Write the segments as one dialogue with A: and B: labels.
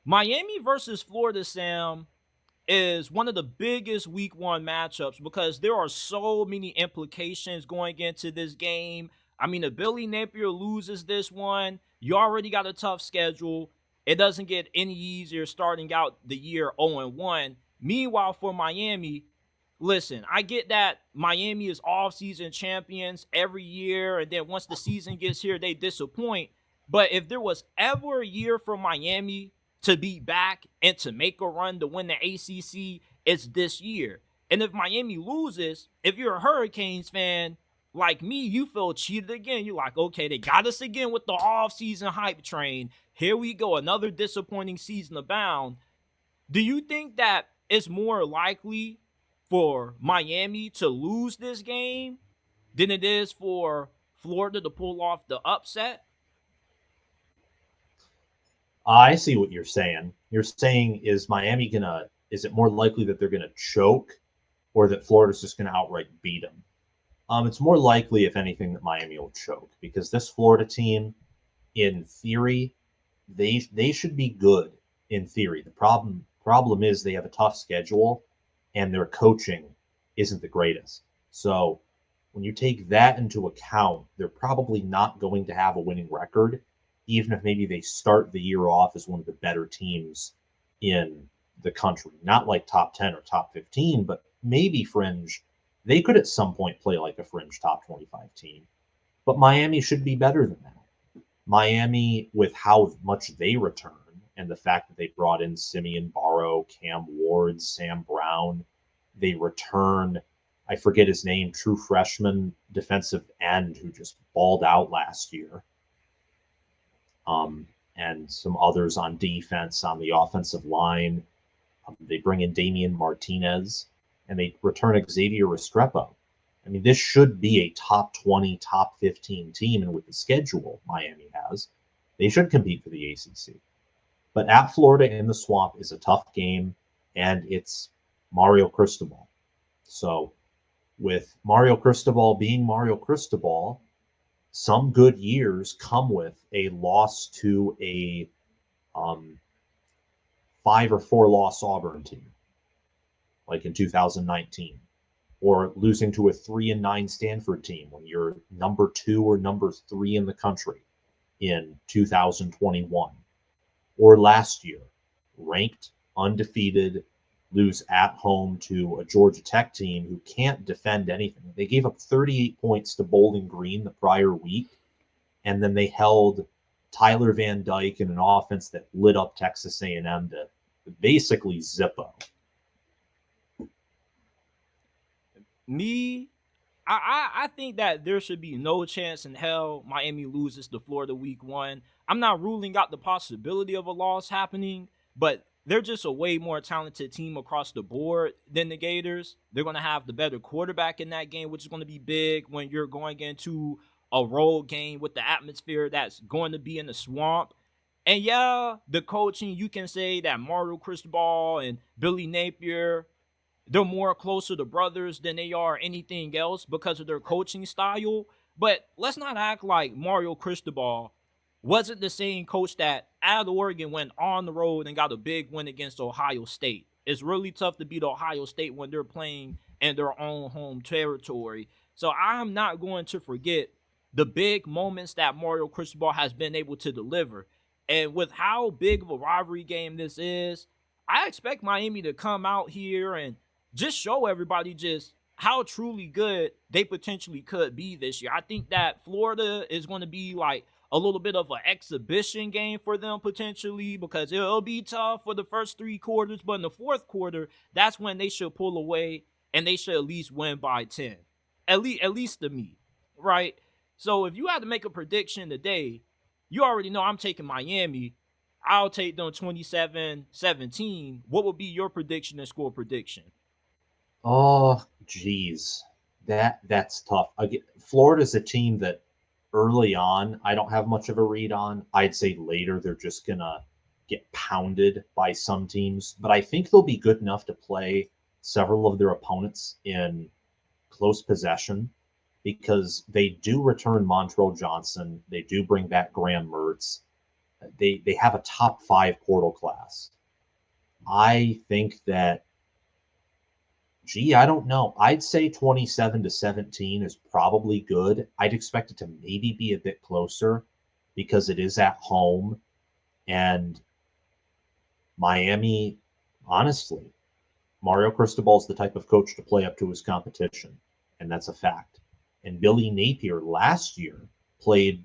A: Miami versus Florida, Sam, is one of the biggest week one matchups because there are so many implications going into this game. I mean, if Billy Napier loses this one, you already got a tough schedule. It doesn't get any easier starting out the year 0-1. Meanwhile, for Miami, listen, I get that Miami is off-season champions every year, and then once the season gets here, they disappoint. But if there was ever a year for Miami to be back and to make a run to win the ACC, it's this year. And if Miami loses, if you're a Hurricanes fan like me, you feel cheated again. You're like, okay, they got us again with the off-season hype train. Here we go, another disappointing season abound. Do you think that it's more likely for Miami to lose this game than it is for Florida to pull off the upset?
B: I see what you're saying. You're saying is it more likely that they're gonna choke or that Florida's just gonna outright beat them? It's more likely, if anything, that Miami will choke because this Florida team, in theory, they should be good in theory. The problem is they have a tough schedule and their coaching isn't the greatest. So when you take that into account, they're probably not going to have a winning record, even if maybe they start the year off as one of the better teams in the country. Not like top 10 or top 15, but maybe fringe. They could at some point play like a fringe top 25 team. But Miami should be better than that. Miami, with how much they return and the fact that they brought in Simeon Barrow, Cam Ward, Sam Brown, they return, I forget his name, true freshman defensive end who just balled out last year, and some others on defense on the offensive line. They bring in Damian Martinez and they return Xavier Restrepo. I mean, this should be a top 20, top 15 team, and with the schedule Miami has, they should compete for the ACC. But at Florida in the Swamp is a tough game, and it's Mario Cristobal. So, with Mario Cristobal being Mario Cristobal, some good years come with a loss to a 5 or 4 loss Auburn team, like in 2019, or losing to a 3-9 Stanford team when you're number 2 or number 3 in the country in 2021, or last year, ranked, undefeated, lose at home to a Georgia Tech team who can't defend anything. They gave up 38 points to Bowling Green the prior week, and then they held Tyler Van Dyke in an offense that lit up Texas A&M to basically Zippo.
A: Me, I think that there should be no chance in hell Miami loses to Florida week one. I'm not ruling out the possibility of a loss happening, but they're just a way more talented team across the board than the Gators. They're going to have the better quarterback in that game, which is going to be big when you're going into a road game with the atmosphere that's going to be in the swamp. And yeah, the coaching, you can say that Mario Cristobal and Billy Napier, they're more closer to brothers than they are anything else because of their coaching style. But let's not act like Mario Cristobal wasn't the same coach that out of Oregon went on the road and got a big win against Ohio State. It's really tough to beat Ohio State when they're playing in their own home territory. So I'm not going to forget the big moments that Mario Cristobal has been able to deliver. And with how big of a rivalry game this is, I expect Miami to come out here and just show everybody just how truly good they potentially could be this year. I think that Florida is going to be like a little bit of an exhibition game for them potentially because it'll be tough for the first 3 quarters, but in the fourth quarter, that's when they should pull away and they should at least win by 10. At least to me, right? So if you had to make a prediction today, you already know I'm taking Miami. I'll take them 27-17. What would be your prediction and score prediction?
B: Oh, geez, that's tough. Florida's a team that early on I don't have much of a read on. I'd say later they're just gonna get pounded by some teams, but I think they'll be good enough to play several of their opponents in close possession because they do return Montrell Johnson. They do bring back Graham Mertz. They have a top 5 portal class. I think that, I don't know. I'd say 27-17 is probably good. I'd expect it to maybe be a bit closer because it is at home. And Miami, honestly, Mario Cristobal is the type of coach to play up to his competition, and that's a fact. And Billy Napier last year played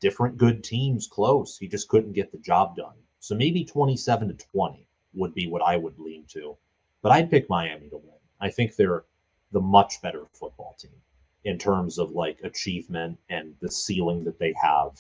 B: different good teams close. He just couldn't get the job done. So maybe 27-20 would be what I would lean to. But I'd pick Miami to win. I think they're the much better football team in terms of like achievement and the ceiling that they have.